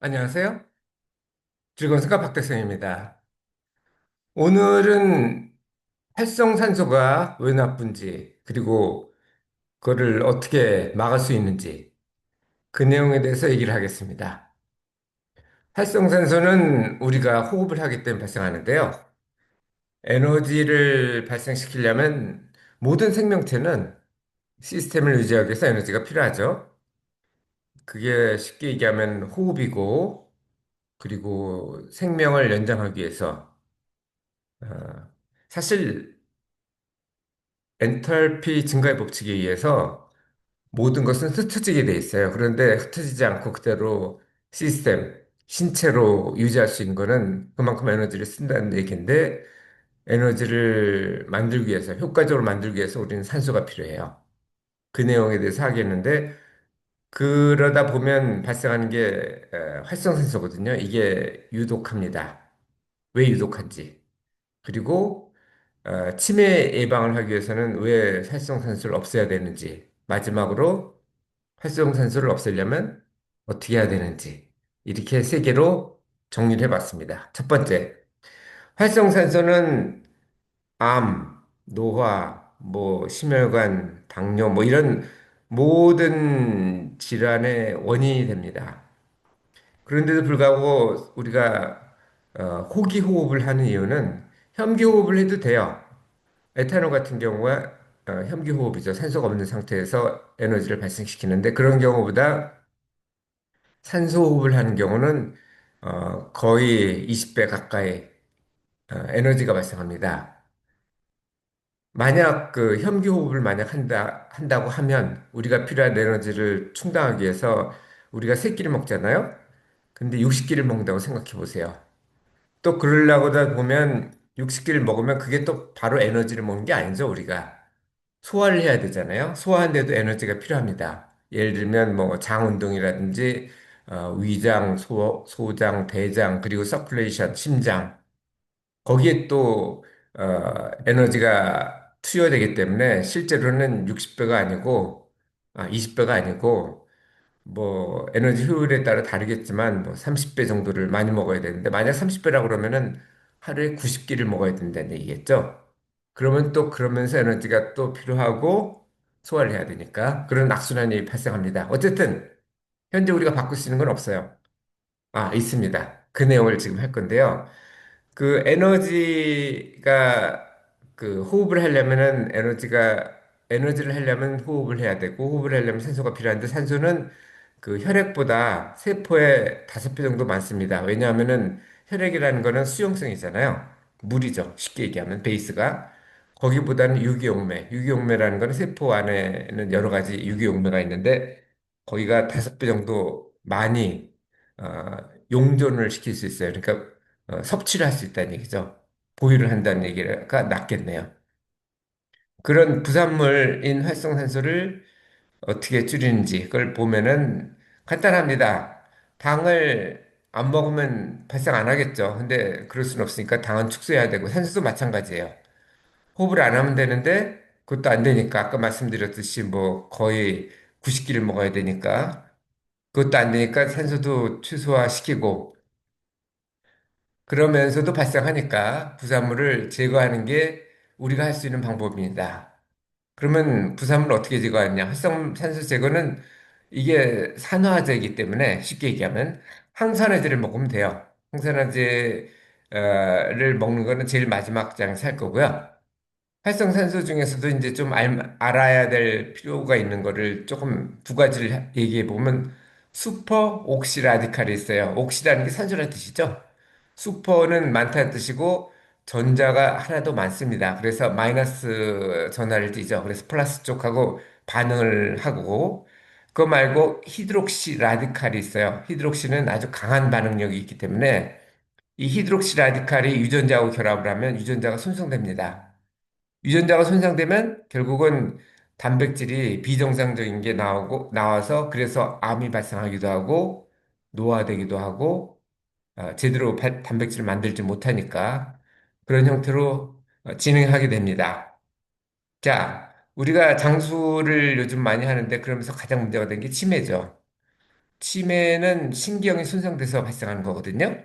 안녕하세요. 즐거운 생각 박대성입니다. 오늘은 활성산소가 왜 나쁜지, 그리고 그거를 어떻게 막을 수 있는지, 그 내용에 대해서 얘기를 하겠습니다. 활성산소는 우리가 호흡을 하기 때문에 발생하는데요. 에너지를 발생시키려면 모든 생명체는 시스템을 유지하기 위해서 에너지가 필요하죠. 그게 쉽게 얘기하면 호흡이고, 그리고 생명을 연장하기 위해서, 어, 사실 엔탈피 증가의 법칙에 의해서 모든 것은 흩어지게 돼 있어요. 그런데 흩어지지 않고 그대로 시스템, 신체로 유지할 수 있는 거는 그만큼 에너지를 쓴다는 얘기인데 에너지를 만들기 위해서, 효과적으로 만들기 위해서 우리는 산소가 필요해요. 그 내용에 대해서 하겠는데 그러다 보면 발생하는 게 활성산소거든요. 이게 유독합니다. 왜 유독한지. 그리고 치매 예방을 하기 위해서는 왜 활성산소를 없애야 되는지, 마지막으로 활성산소를 없애려면 어떻게 해야 되는지, 이렇게 세 개로 정리를 해봤습니다. 첫 번째, 활성산소는 암, 노화, 심혈관, 당뇨, 이런 모든 질환의 원인이 됩니다. 그런데도 불구하고 우리가 호기 호흡을 하는 이유는 현기 호흡을 해도 돼요. 에탄올 같은 경우가 현기 호흡이죠. 산소가 없는 상태에서 에너지를 발생시키는데 그런 경우보다 산소 호흡을 하는 경우는 거의 20배 가까이 에너지가 발생합니다. 만약 그 현기 호흡을 만약 한다고 하면 우리가 필요한 에너지를 충당하기 위해서 우리가 세 끼를 먹잖아요. 근데 60끼를 먹는다고 생각해 보세요. 또 그러려고다 보면 60끼를 먹으면 그게 또 바로 에너지를 먹는 게 아니죠, 우리가. 소화를 해야 되잖아요. 소화하는데도 에너지가 필요합니다. 예를 들면 장 운동이라든지 위장, 소장, 대장, 그리고 서큘레이션, 심장. 거기에 또 에너지가 투여되기 때문에 실제로는 60배가 아니고 20배가 아니고 에너지 효율에 따라 다르겠지만 30배 정도를 많이 먹어야 되는데 만약 30배라고 그러면은 하루에 90끼를 먹어야 된다는 얘기겠죠. 그러면 또 그러면서 에너지가 또 필요하고 소화를 해야 되니까 그런 악순환이 발생합니다. 어쨌든 현재 우리가 바꿀 수 있는 건 없어요. 있습니다. 그 내용을 지금 할 건데요. 그 에너지가 그 호흡을 하려면은 에너지를 하려면 호흡을 해야 되고 호흡을 하려면 산소가 필요한데 산소는 그 혈액보다 세포에 5배 정도 많습니다. 왜냐하면은 혈액이라는 거는 수용성이잖아요. 물이죠. 쉽게 얘기하면 베이스가 거기보다는 유기용매라는 거는 세포 안에는 여러 가지 유기용매가 있는데 거기가 5배 정도 많이 어, 용존을 시킬 수 있어요. 그러니까 섭취를 할 수 있다는 얘기죠. 보유를 한다는 얘기가 낫겠네요. 그런 부산물인 활성산소를 어떻게 줄이는지 그걸 보면은 간단합니다. 당을 안 먹으면 발생 안 하겠죠. 근데 그럴 수는 없으니까 당은 축소해야 되고 산소도 마찬가지예요. 호흡을 안 하면 되는데 그것도 안 되니까 아까 말씀드렸듯이 거의 90끼를 먹어야 되니까 그것도 안 되니까 산소도 최소화시키고 그러면서도 발생하니까 부산물을 제거하는 게 우리가 할 수 있는 방법입니다. 그러면 부산물 어떻게 제거하느냐? 활성산소 제거는 이게 산화제이기 때문에 쉽게 얘기하면 항산화제를 먹으면 돼요. 항산화제를 먹는 거는 제일 마지막 장에서 할 거고요. 활성산소 중에서도 이제 좀 알아야 될 필요가 있는 거를 조금 두 가지를 얘기해 보면 슈퍼 옥시 라디칼이 있어요. 옥시라는 게 산소라는 뜻이죠. 슈퍼는 많다는 뜻이고 전자가 하나도 많습니다. 그래서 마이너스 전하를 띠죠. 그래서 플러스 쪽하고 반응을 하고 그거 말고 히드록시 라디칼이 있어요. 히드록시는 아주 강한 반응력이 있기 때문에 이 히드록시 라디칼이 유전자하고 결합을 하면 유전자가 손상됩니다. 유전자가 손상되면 결국은 단백질이 비정상적인 게 나와서 그래서 암이 발생하기도 하고 노화되기도 하고 제대로 단백질을 만들지 못하니까 그런 형태로 진행하게 됩니다. 자, 우리가 장수를 요즘 많이 하는데 그러면서 가장 문제가 된 게 치매죠. 치매는 신경이 손상돼서 발생하는 거거든요.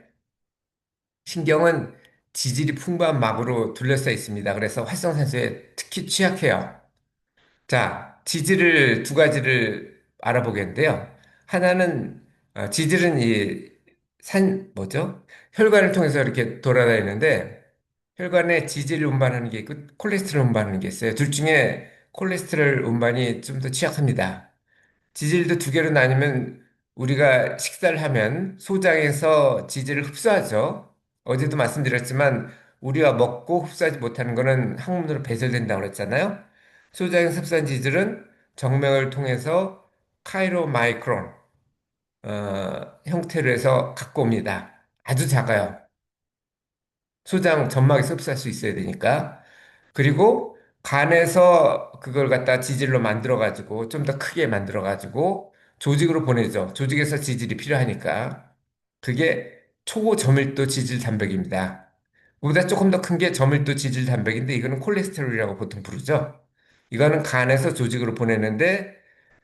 신경은 지질이 풍부한 막으로 둘러싸여 있습니다. 그래서 활성산소에 특히 취약해요. 자, 지질을 두 가지를 알아보겠는데요. 하나는 지질은 이 뭐죠? 혈관을 통해서 이렇게 돌아다니는데 혈관에 지질 운반하는 게 있고 콜레스테롤 운반하는 게 있어요. 둘 중에 콜레스테롤 운반이 좀 더 취약합니다. 지질도 두 개로 나뉘면 우리가 식사를 하면 소장에서 지질을 흡수하죠. 어제도 말씀드렸지만 우리가 먹고 흡수하지 못하는 거는 항문으로 배설된다고 그랬잖아요. 소장에서 흡수한 지질은 정맥을 통해서 카이로마이크론 형태로 해서 갖고 옵니다. 아주 작아요. 소장 점막에서 흡수할 수 있어야 되니까. 그리고 간에서 그걸 갖다 지질로 만들어가지고 좀 더 크게 만들어가지고 조직으로 보내죠. 조직에서 지질이 필요하니까. 그게 초고저밀도 지질 단백입니다. 그보다 조금 더 큰 게 저밀도 지질 단백인데 이거는 콜레스테롤이라고 보통 부르죠. 이거는 간에서 조직으로 보내는데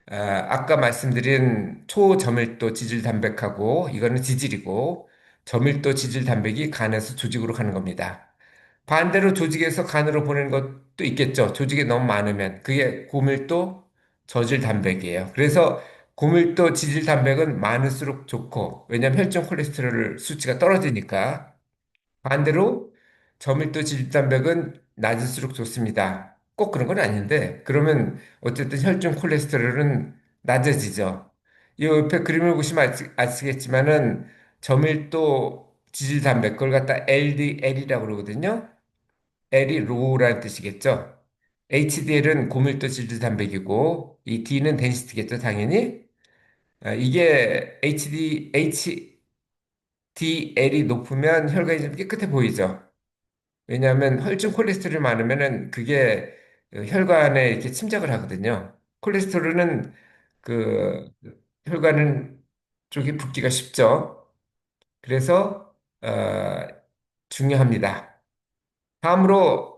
아까 말씀드린 초저밀도 지질 단백하고 이거는 지질이고 저밀도 지질 단백이 간에서 조직으로 가는 겁니다. 반대로 조직에서 간으로 보내는 것도 있겠죠. 조직이 너무 많으면 그게 고밀도 저질 단백이에요. 그래서 고밀도 지질 단백은 많을수록 좋고 왜냐하면 혈중 콜레스테롤 수치가 떨어지니까 반대로 저밀도 지질단백은 낮을수록 좋습니다. 꼭 그런 건 아닌데 그러면 어쨌든 혈중 콜레스테롤은 낮아지죠. 이 옆에 그림을 보시면 아시겠지만은 저밀도 지질단백 그걸 갖다 LDL이라고 그러거든요. L이 로우라는 뜻이겠죠. HDL은 고밀도 지질단백이고 이 D는 덴시티겠죠, 당연히. 이게 HDL이 높으면 혈관이 좀 깨끗해 보이죠. 왜냐하면 혈중 콜레스테롤이 많으면은 그게 혈관에 이렇게 침작을 하거든요. 콜레스테롤은 그 혈관은 쪽이 붓기가 쉽죠. 그래서 중요합니다. 다음으로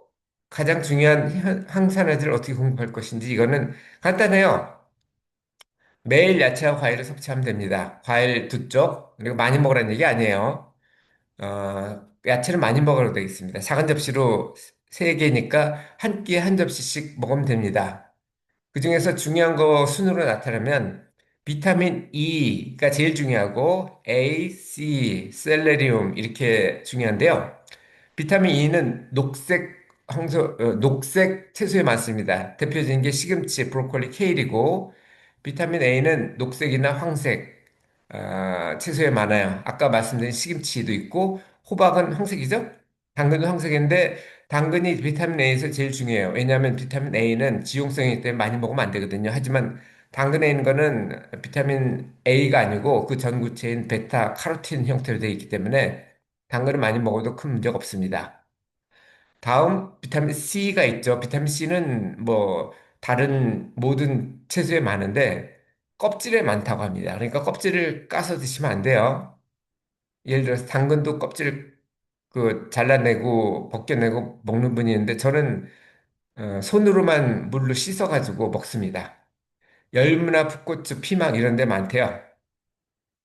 가장 중요한 항산화제를 어떻게 공급할 것인지 이거는 간단해요. 매일 야채와 과일을 섭취하면 됩니다. 과일 두 쪽, 그리고 많이 먹으라는 얘기 아니에요. 야채를 많이 먹어도 되겠습니다. 작은 접시로 세 개니까 한 끼에 한 접시씩 먹으면 됩니다. 그중에서 중요한 거 순으로 나타나면 비타민 E가 제일 중요하고 A, C, 셀레리움 이렇게 중요한데요. 비타민 E는 녹색 채소에 많습니다. 대표적인 게 시금치, 브로콜리, 케일이고 비타민 A는 녹색이나 황색 채소에 많아요. 아까 말씀드린 시금치도 있고 호박은 황색이죠? 당근도 황색인데 당근이 비타민 A에서 제일 중요해요. 왜냐하면 비타민 A는 지용성이기 때문에 많이 먹으면 안 되거든요. 하지만 당근에 있는 거는 비타민 A가 아니고 그 전구체인 베타 카로틴 형태로 되어 있기 때문에 당근을 많이 먹어도 큰 문제가 없습니다. 다음 비타민 C가 있죠. 비타민 C는 뭐 다른 모든 채소에 많은데 껍질에 많다고 합니다. 그러니까 껍질을 까서 드시면 안 돼요. 예를 들어서 당근도 껍질 그 잘라내고 벗겨내고 먹는 분이 있는데 저는 손으로만 물로 씻어가지고 먹습니다. 열무나 풋고추, 피망 이런 데 많대요.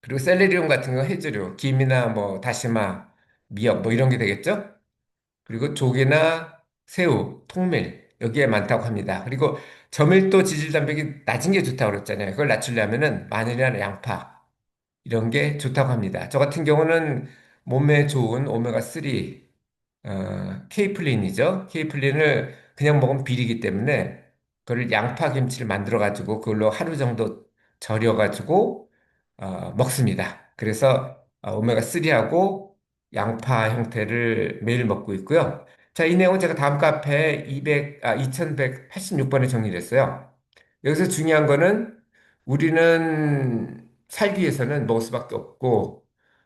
그리고 셀레리움 같은 거 해조류, 김이나 뭐 다시마, 미역 뭐 이런 게 되겠죠? 그리고 조개나 새우, 통밀 여기에 많다고 합니다. 그리고 저밀도 지질단백이 낮은 게 좋다고 그랬잖아요. 그걸 낮추려면은 마늘이나 양파 이런 게 좋다고 합니다. 저 같은 경우는 몸에 좋은 오메가3 케이플린이죠. 케이플린을 그냥 먹으면 비리기 때문에 그걸 양파 김치를 만들어 가지고 그걸로 하루 정도 절여 가지고 먹습니다. 그래서 오메가3하고 양파 형태를 매일 먹고 있고요. 자, 이 내용은 제가 다음 카페 2186번에 정리를 했어요. 여기서 중요한 거는 우리는 살기 위해서는 먹을 수밖에 없고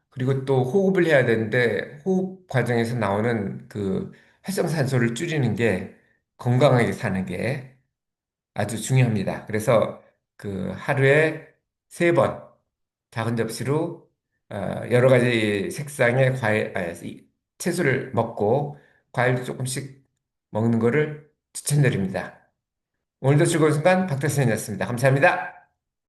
그리고 또 호흡을 해야 되는데 호흡 과정에서 나오는 그 활성산소를 줄이는 게 건강하게 사는 게 아주 중요합니다. 그래서 그 하루에 세 번 작은 접시로 여러 가지 색상의 채소를 먹고 과일도 조금씩 먹는 거를 추천드립니다. 오늘도 즐거운 순간 박태선이었습니다. 감사합니다.